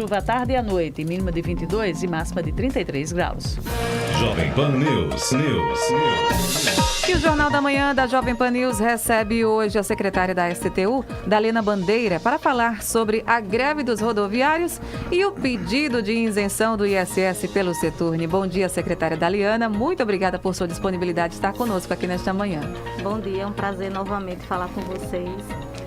chuva à tarde e à noite, mínima de 22 e máxima de 33 graus. Jovem Pan News. E o Jornal da Manhã da Jovem Pan News recebe hoje a secretária da STTU, Dalena Bandeira, para falar sobre a greve dos rodoviários e o pedido de isenção do ISS pelo Seturne. Bom dia, secretária Daliana. Muito obrigada por sua disponibilidade de estar conosco aqui nesta manhã. Bom dia, é um prazer novamente falar com vocês.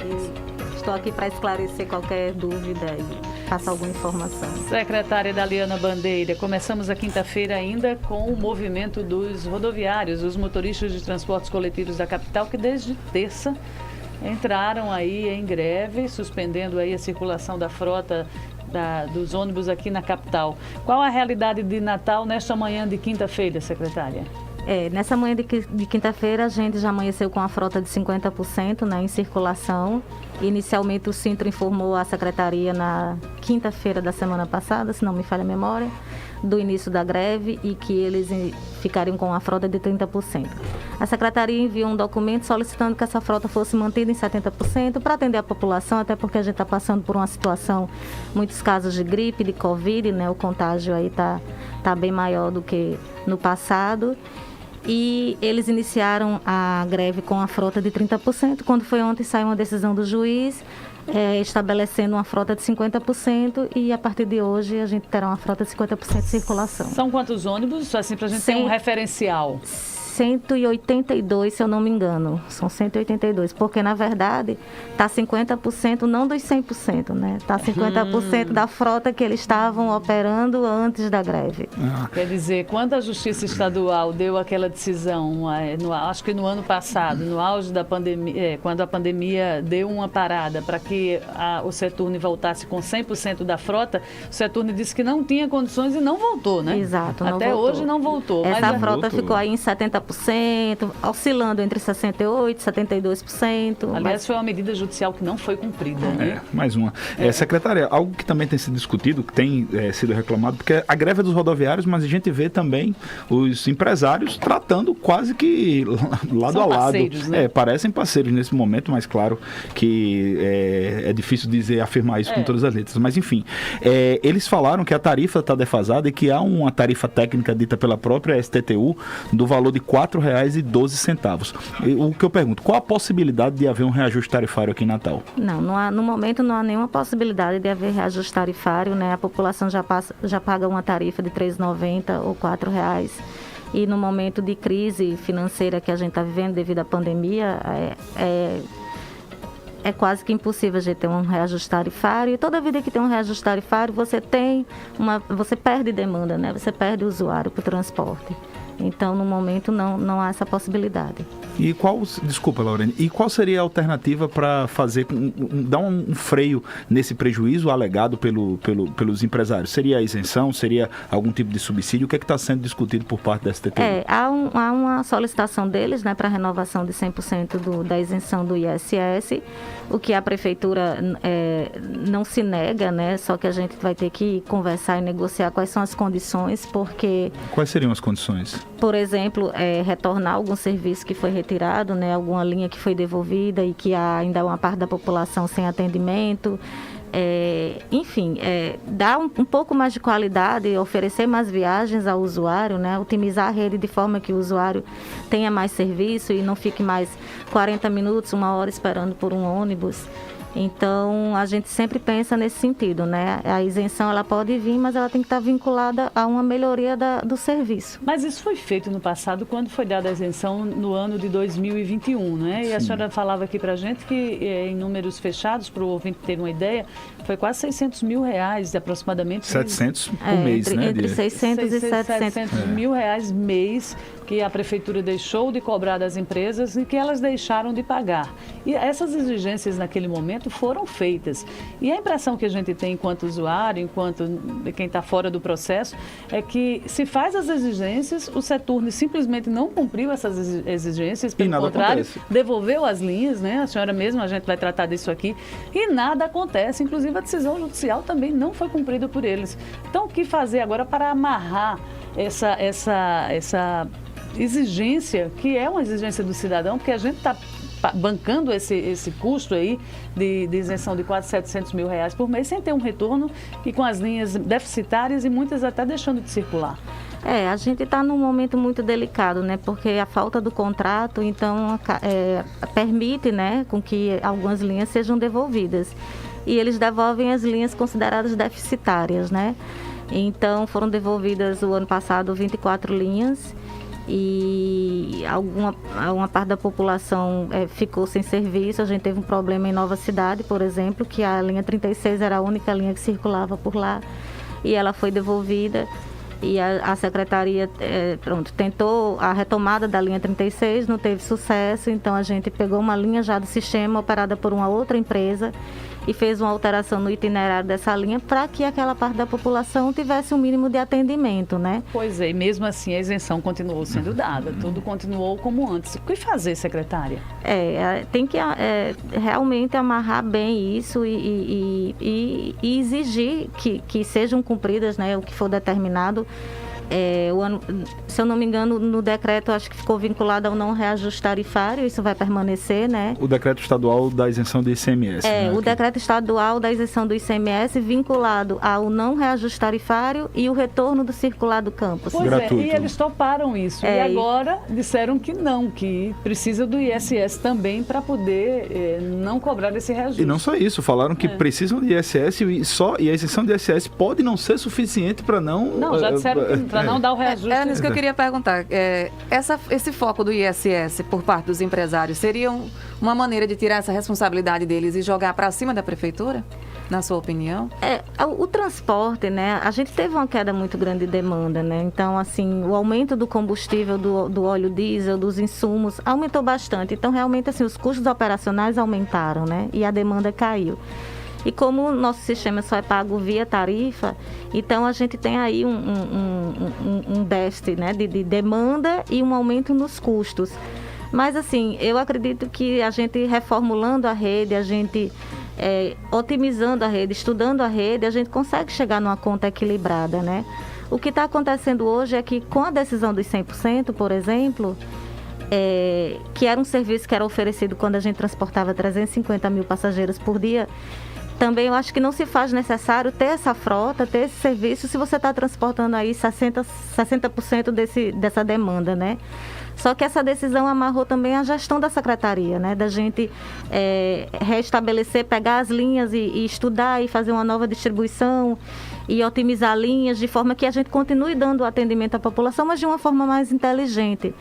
E estou aqui para esclarecer qualquer dúvida e passar alguma informação. Secretária Daliana Bandeira, começamos a quinta-feira ainda com o movimento dos rodoviários, os motoristas de transportes coletivos da capital, que desde terça entraram aí em greve, suspendendo aí a circulação da frota dos ônibus aqui na capital. Qual a realidade de Natal nesta manhã de quinta-feira, secretária? Nessa manhã de quinta-feira, a gente já amanheceu com a frota de 50%, né, em circulação. Inicialmente, o Sintro informou à secretaria na quinta-feira da semana passada, se não me falha a memória, do início da greve e que eles ficariam com a frota de 30%. A secretaria enviou um documento solicitando que essa frota fosse mantida em 70% para atender a população, até porque a gente está passando por uma situação, muitos casos de gripe, de Covid, né? O contágio aí tá bem maior do que no passado. E eles iniciaram a greve com a frota de 30%. Quando foi ontem, saiu uma decisão do juiz estabelecendo uma frota de 50% e a partir de hoje a gente terá uma frota de 50% de circulação. São quantos ônibus? Assim, para a gente ter um referencial. 182, se eu não me engano. São 182, porque na verdade está 50% não dos 100%, né? Está 50% da frota que eles estavam operando antes da greve. Quer dizer, quando a Justiça Estadual deu aquela decisão, acho que no ano passado, no auge da pandemia, quando a pandemia deu uma parada para que o Seturne voltasse com 100% da frota, o Seturne disse que não tinha condições e não voltou, né? Exato, não Até voltou. Hoje não voltou. Essa frota ficou aí em 70%, oscilando entre 68% e 72%. Aliás, foi uma medida judicial que não foi cumprida, né? Mais uma. Secretária, algo que também tem sido discutido, que tem sido reclamado, porque a greve é dos rodoviários, mas a gente vê também os empresários tratando quase que lado a lado. Parceiros, né? Parecem parceiros nesse momento, mas claro que é difícil afirmar isso com todas as letras. Mas enfim, eles falaram que a tarifa está defasada e que há uma tarifa técnica dita pela própria STTU do valor de R$ 4,12. O que eu pergunto, qual a possibilidade de haver um reajuste tarifário aqui em Natal? Não, no momento não há nenhuma possibilidade de haver reajuste tarifário, né? A população já paga uma tarifa de R$ 3,90 ou R$ 4,00. E no momento de crise financeira que a gente está vivendo devido à pandemia, é quase que impossível a gente ter um reajuste tarifário. E toda vida que tem um reajuste tarifário, você perde demanda, né? Você perde o usuário para o transporte. Então, no momento, não há essa possibilidade. Desculpa, Laurene, e qual seria a alternativa para dar um freio nesse prejuízo alegado pelos empresários? Seria a isenção? Seria algum tipo de subsídio? O que é que está sendo discutido por parte da STTU? Há uma solicitação deles, né, para renovação de 100% da isenção do ISS, o que a prefeitura não se nega, né, só que a gente vai ter que conversar e negociar quais são as condições, porque... Quais seriam as condições? Por exemplo, retornar algum serviço que foi retirado, né, alguma linha que foi devolvida e que há ainda uma parte da população sem atendimento. Enfim, dar um pouco mais de qualidade, oferecer mais viagens ao usuário, né, otimizar a rede de forma que o usuário tenha mais serviço e não fique mais 40 minutos, 1 hora esperando por um ônibus. Então, a gente sempre pensa nesse sentido, né? A isenção, ela pode vir, mas ela tem que estar vinculada a uma melhoria do serviço. Mas isso foi feito no passado, quando foi dada a isenção no ano de 2021, né? E a senhora falava aqui pra gente que, em números fechados, para o ouvinte ter uma ideia, foi quase R$600 mil, aproximadamente. 700 por mês, né? Entre 600 e 700 mil reais mês que a prefeitura deixou de cobrar das empresas e que elas deixaram de pagar. E essas exigências naquele momento foram feitas. E a impressão que a gente tem enquanto usuário, enquanto quem está fora do processo, é que se faz as exigências, o Seturne simplesmente não cumpriu essas exigências, pelo contrário, devolveu as linhas, né? A senhora mesma, a gente vai tratar disso aqui, e nada acontece, inclusive a decisão judicial também não foi cumprida por eles. Então, o que fazer agora para amarrar essa exigência, que é uma exigência do cidadão, porque a gente está bancando esse custo aí de isenção de quase R$700 mil por mês, sem ter um retorno e com as linhas deficitárias e muitas até deixando de circular. A gente está num momento muito delicado, né? Porque a falta do contrato, então, permite, né, com que algumas linhas sejam devolvidas. E eles devolvem as linhas consideradas deficitárias, né? Então, foram devolvidas o ano passado 24 linhas e alguma parte da população ficou sem serviço. A gente teve um problema em Nova Cidade, por exemplo, que a linha 36 era a única linha que circulava por lá e ela foi devolvida. E a secretaria tentou a retomada da linha 36, não teve sucesso, então a gente pegou uma linha já do sistema operada por uma outra empresa e fez uma alteração no itinerário dessa linha para que aquela parte da população tivesse um mínimo de atendimento, né? Pois é, e mesmo assim a isenção continuou sendo dada, tudo continuou como antes. O que fazer, secretária? Tem que realmente amarrar bem isso e exigir que sejam cumpridas, né, o que for determinado. Se eu não me engano, no decreto acho que ficou vinculado ao não reajuste tarifário, isso vai permanecer, né? O decreto estadual da isenção do ICMS. Né? O decreto estadual da isenção do ICMS vinculado ao não reajuste tarifário e o retorno do circular do campus. Pois gratuito. E eles toparam isso. E agora disseram que não, que precisa do ISS também para poder não cobrar esse reajuste. E não só isso, falaram que precisam de ISS e a isenção de ISS pode não ser suficiente para não... Não, já disseram que para não dar o reajuste. É nisso que eu queria perguntar. Esse foco do ISS por parte dos empresários seria uma maneira de tirar essa responsabilidade deles e jogar para cima da prefeitura, na sua opinião? O transporte, né? A gente teve uma queda muito grande de demanda, né? Então, assim, o aumento do combustível, do óleo diesel, dos insumos, aumentou bastante. Então, realmente, assim, os custos operacionais aumentaram, né? E a demanda caiu. E como o nosso sistema só é pago via tarifa, então a gente tem aí um déficit, né, de demanda e um aumento nos custos. Mas assim, eu acredito que a gente reformulando a rede, a gente otimizando a rede, estudando a rede, a gente consegue chegar numa conta equilibrada, né? O que está acontecendo hoje é que com a decisão dos 100%, por exemplo, que era um serviço que era oferecido quando a gente transportava 350 mil passageiros por dia, também eu acho que não se faz necessário ter essa frota, ter esse serviço, se você está transportando aí 60% dessa demanda, né? Só que essa decisão amarrou também a gestão da secretaria, né? Da gente restabelecer, pegar as linhas e estudar e fazer uma nova distribuição e otimizar linhas de forma que a gente continue dando atendimento à população, mas de uma forma mais inteligente.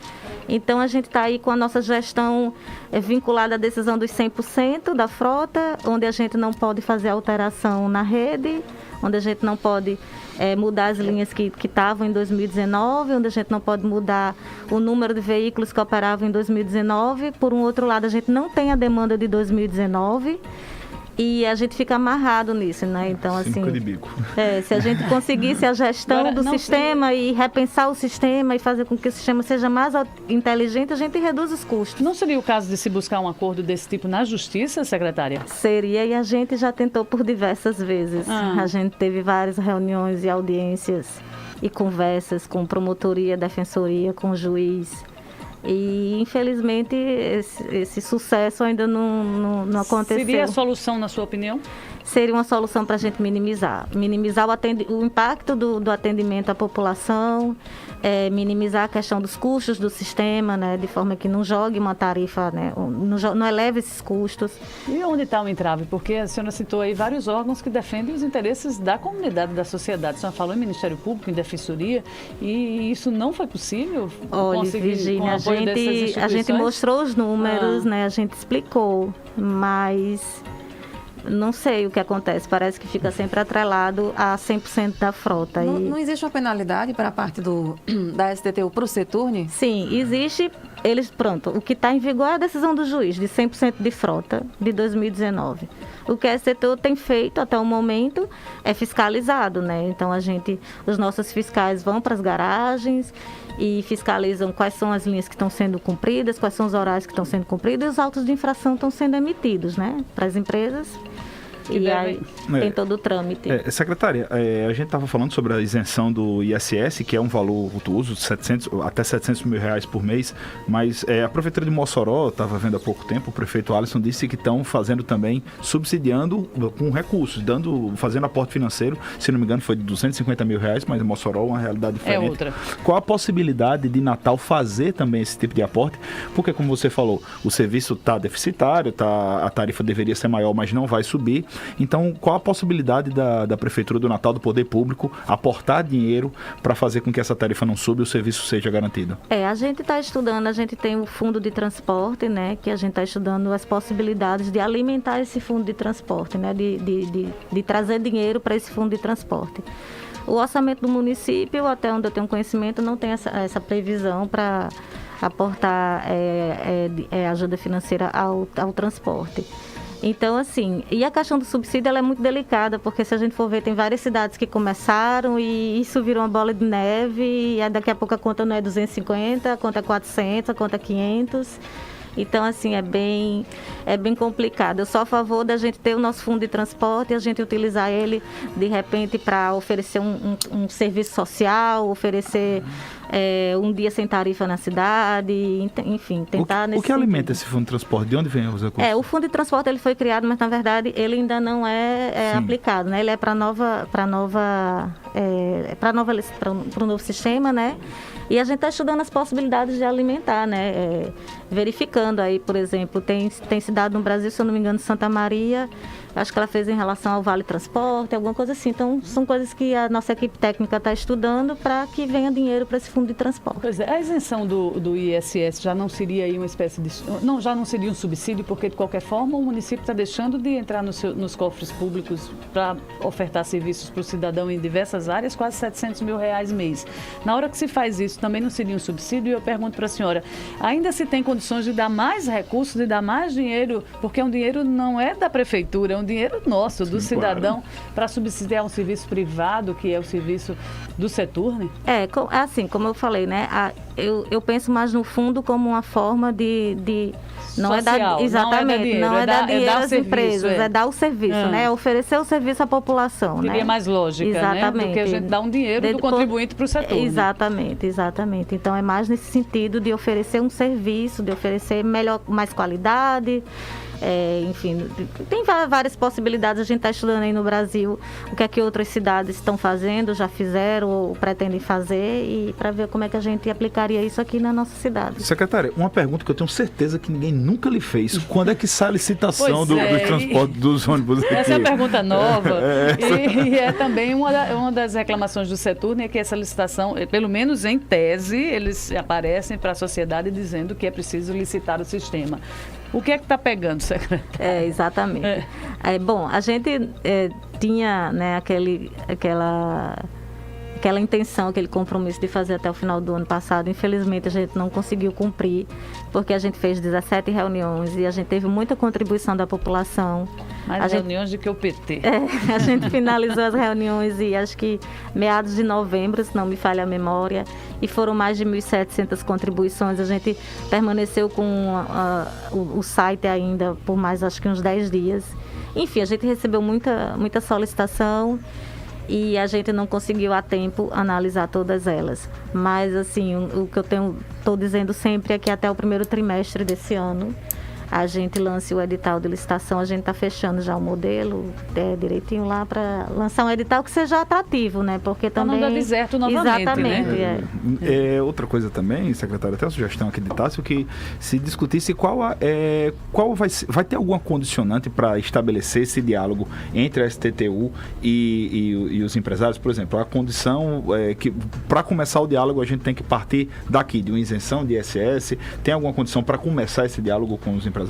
Então, a gente está aí com a nossa gestão vinculada à decisão dos 100% da frota, onde a gente não pode fazer alteração na rede, onde a gente não pode mudar as linhas que estavam em 2019, onde a gente não pode mudar o número de veículos que operavam em 2019. Por um outro lado, a gente não tem a demanda de 2019. E a gente fica amarrado nisso, né? Então, assim, de bico. Se a gente conseguisse a gestão do sistema e repensar o sistema e fazer com que o sistema seja mais inteligente, a gente reduz os custos. Não seria o caso de se buscar um acordo desse tipo na justiça, secretária? Seria, e a gente já tentou por diversas vezes. A gente teve várias reuniões e audiências e conversas com promotoria, defensoria, com juiz. E, infelizmente, esse sucesso ainda não aconteceu. Seria a solução, na sua opinião? Seria uma solução para a gente minimizar o impacto do atendimento à população, minimizar a questão dos custos do sistema, né, de forma que não jogue uma tarifa, né, não eleve esses custos. E onde está o entrave? Porque a senhora citou aí vários órgãos que defendem os interesses da comunidade, da sociedade. A senhora falou em Ministério Público, em Defensoria, e isso não foi possível? Olha, Virgínia, a gente mostrou os números, né, a gente explicou, mas... Não sei o que acontece, parece que fica sempre atrelado a 100% da frota. Não existe uma penalidade para a parte da STTU para o Seturne? Sim, existe. O que está em vigor é a decisão do juiz de 100% de frota de 2019. O que a STTU tem feito até o momento é fiscalizado, né? Então, os nossos fiscais vão para as garagens e fiscalizam quais são as linhas que estão sendo cumpridas, quais são os horários que estão sendo cumpridos e os autos de infração estão sendo emitidos, né? Para as empresas E aí tem todo o trâmite. Secretária, a gente estava falando sobre a isenção do ISS, que é um valor vultuoso, até 700 mil reais por mês, mas a Prefeitura de Mossoró, estava vendo há pouco tempo, o prefeito Alisson disse que estão fazendo também, subsidiando com recursos, fazendo aporte financeiro, se não me engano foi de 250 mil reais, mas em Mossoró é uma realidade diferente. É outra. Qual a possibilidade de Natal fazer também esse tipo de aporte? Porque, como você falou, o serviço está deficitário, a tarifa deveria ser maior, mas não vai subir. Então, qual a possibilidade da Prefeitura do Natal, do Poder Público, aportar dinheiro para fazer com que essa tarifa não suba e o serviço seja garantido? A gente está estudando, a gente tem o fundo de transporte, né, que a gente está estudando as possibilidades de alimentar esse fundo de transporte, né, de trazer dinheiro para esse fundo de transporte. O orçamento do município, até onde eu tenho conhecimento, não tem essa previsão para aportar ajuda financeira ao transporte. Então, assim, e a questão do subsídio ela é muito delicada, porque se a gente for ver, tem várias cidades que começaram e isso virou uma bola de neve, e daqui a pouco a conta não é 250, a conta é 400, a conta é 500. Então, assim, é bem complicado. Eu sou a favor da gente ter o nosso fundo de transporte e a gente utilizar ele, de repente, para oferecer um serviço social, oferecer um dia sem tarifa na cidade, enfim, tentar O que alimenta esse fundo de transporte? De onde vem os recursos? O fundo de transporte ele foi criado, mas, na verdade, ele ainda não é aplicado, né? Ele é para o novo sistema, né? E a gente está estudando as possibilidades de alimentar, né? Verificando aí, por exemplo, tem cidade no Brasil, se eu não me engano, Santa Maria, acho que ela fez em relação ao Vale Transporte, alguma coisa assim. Então, são coisas que a nossa equipe técnica está estudando para que venha dinheiro para esse fundo de transporte. Pois é, a isenção do ISS já não seria aí uma espécie de... já não seria um subsídio, porque, de qualquer forma, o município está deixando de entrar nos cofres públicos para ofertar serviços para o cidadão em diversas áreas, quase 700 mil reais mês. Na hora que se faz isso, também não seria um subsídio? E eu pergunto para a senhora, ainda se tem condições de dar mais recursos, de dar mais dinheiro, porque um dinheiro não é da prefeitura, é um dinheiro nosso, do cidadão, para subsidiar um serviço privado, que é o serviço do Seturne? Assim, como eu falei, né? Eu penso mais no fundo como uma forma de não social, é dar, exatamente, não é dar dinheiro às empresas, é dar o serviço, né? É oferecer o serviço à população. Seria, né, mais lógica, exatamente, né? Do que a gente dar um dinheiro do contribuinte para o setor. Exatamente. Então é mais nesse sentido de oferecer um serviço, de oferecer mais qualidade. Enfim, tem várias possibilidades. A gente está estudando aí no Brasil o que é que outras cidades estão fazendo, já fizeram ou pretendem fazer, e para ver como é que a gente aplicaria isso aqui na nossa cidade. Secretária, uma pergunta que eu tenho certeza que ninguém nunca lhe fez: quando é que sai a licitação do transporte dos ônibus aqui? Essa é uma pergunta nova e é também uma das reclamações do Seturne, é que essa licitação, pelo menos em tese, eles aparecem para a sociedade dizendo que é preciso licitar o sistema. O que é que está pegando, secretária? Exatamente. Bom, a gente tinha, né, aquela intenção, aquele compromisso de fazer até o final do ano passado. Infelizmente, a gente não conseguiu cumprir, porque a gente fez 17 reuniões e a gente teve muita contribuição da população. Mais reuniões do que o PT. A gente finalizou as reuniões e acho que meados de novembro, se não me falha a memória, e foram mais de 1.700 contribuições. A gente permaneceu com o site ainda por mais, acho que uns 10 dias. Enfim, a gente recebeu muita solicitação e a gente não conseguiu a tempo analisar todas elas. Mas, assim, o que eu estou dizendo sempre é que até o primeiro trimestre desse ano a gente lance o edital de licitação. A gente está fechando já o modelo direitinho lá para lançar um edital que seja atrativo, né? Porque também... não dá deserto novamente, exatamente, né? Outra coisa também, secretária, até a sugestão aqui de Tássio, que se discutisse qual vai ter alguma condicionante para estabelecer esse diálogo entre a STTU e os empresários. Por exemplo, a condição que para começar o diálogo a gente tem que partir daqui, de uma isenção de ISS. Tem alguma condição para começar esse diálogo com os empresários?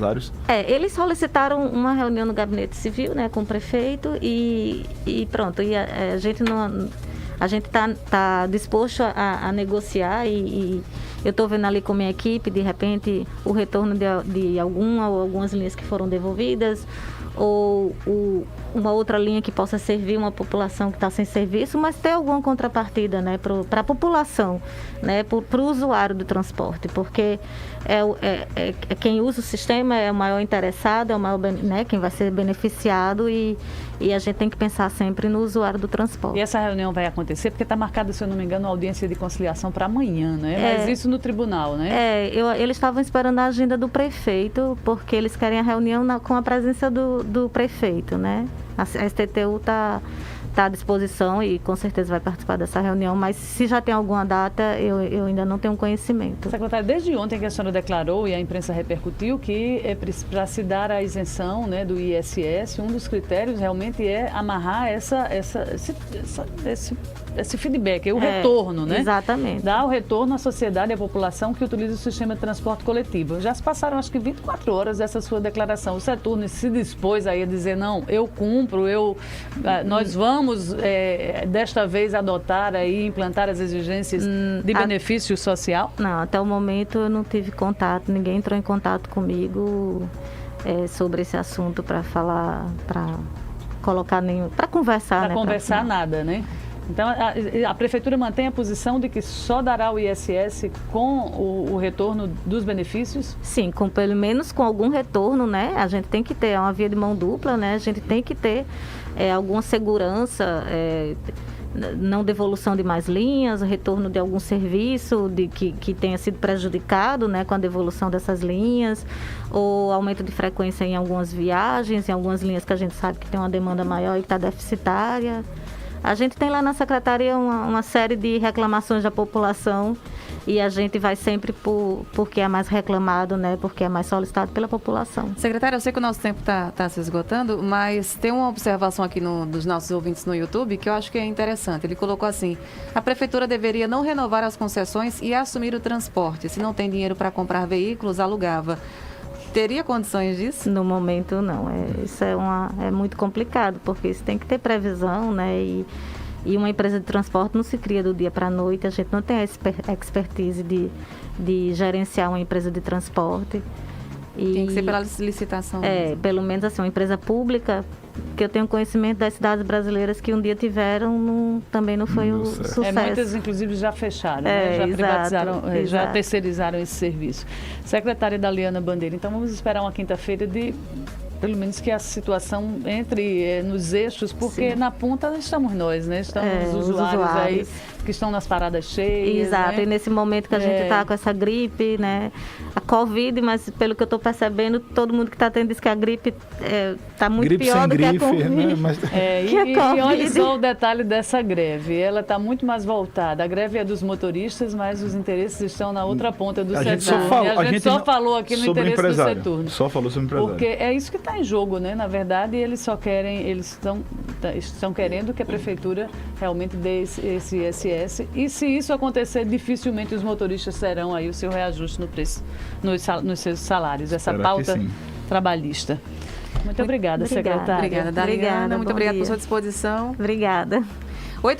Eles solicitaram uma reunião no Gabinete Civil, né, com o prefeito e pronto. E a gente está disposto a negociar e eu estou vendo ali com a minha equipe, de repente, o retorno de algumas linhas que foram devolvidas, ou uma outra linha que possa servir uma população que está sem serviço, mas ter alguma contrapartida, né, para a população, né, para o usuário do transporte, porque quem usa o sistema é o maior interessado, é o maior, né, quem vai ser beneficiado e a gente tem que pensar sempre no usuário do transporte. E essa reunião vai acontecer porque está marcada, se eu não me engano, a audiência de conciliação para amanhã, né? Mas isso no tribunal, né? Eles estavam esperando a agenda do prefeito, porque eles querem a reunião com a presença do prefeito, né? A STTU está à disposição e com certeza vai participar dessa reunião, mas se já tem alguma data, eu ainda não tenho conhecimento. Secretária, desde ontem que a senhora declarou e a imprensa repercutiu que para se dar a isenção, né, do ISS, um dos critérios realmente é amarrar esse feedback, o retorno, né? Exatamente. Dar o retorno à sociedade e à população que utiliza o sistema de transporte coletivo. Já se passaram, acho que 24 horas dessa sua declaração. O Seturno se dispôs aí a dizer, não, eu cumpro, nós vamos desta vez adotar aí, implantar as exigências de benefício social? Não, até o momento eu não tive contato, ninguém entrou em contato comigo sobre esse assunto para falar, para colocar para conversar. Para conversar nada, né? Então, a Prefeitura mantém a posição de que só dará o ISS com o retorno dos benefícios? Sim, pelo menos com algum retorno, né? A gente tem que ter uma via de mão dupla, né? A gente tem que ter alguma segurança, não devolução de mais linhas, retorno de algum serviço que tenha sido prejudicado, né, com a devolução dessas linhas, ou aumento de frequência em algumas viagens, em algumas linhas que a gente sabe que tem uma demanda maior e que está deficitária. A gente tem lá na Secretaria uma série de reclamações da população e a gente vai sempre porque é mais reclamado, né? Porque é mais solicitado pela população. Secretária, eu sei que o nosso tempo está se esgotando, mas tem uma observação aqui dos nossos ouvintes no YouTube que eu acho que é interessante. Ele colocou assim: a Prefeitura deveria não renovar as concessões e assumir o transporte. Se não tem dinheiro para comprar veículos, alugava. Teria condições disso? No momento, não. Isso é muito complicado, porque isso tem que ter previsão, né? E uma empresa de transporte não se cria do dia para a noite. A gente não tem a expertise de gerenciar uma empresa de transporte. Tem que ser pela licitação. Pelo menos assim, uma empresa pública, que eu tenho conhecimento das cidades brasileiras que um dia tiveram, também não foi o sucesso. Muitas, inclusive, já fecharam, né? Já privatizaram, já terceirizaram esse serviço. Secretária Daliana Bandeira, então vamos esperar uma quinta-feira pelo menos que a situação entre nos eixos, porque sim, na ponta estamos nós, né? Estamos os usuários aí que estão nas paradas cheias. Exato, né? E nesse momento que a gente está com essa gripe, né? A Covid, mas pelo que eu estou percebendo, todo mundo que está tendo diz que a gripe está muito gripe pior do que a Covid. Né? Mas... e olha só o detalhe dessa greve, ela está muito mais voltada. A greve é dos motoristas, mas os interesses estão na outra ponta do setor. A gente só falou aqui no interesse do setor. Só falou sobre o empresário. Porque é isso que está em jogo, né? Na verdade, eles estão querendo que a Prefeitura realmente dê esse ISS. E se isso acontecer, dificilmente os motoristas terão aí o seu reajuste no preço, nos seus salários, essa pauta trabalhista. Muito obrigada, secretária. Obrigada, Daliana. Muito obrigada por sua disposição. Obrigada. 8 horas.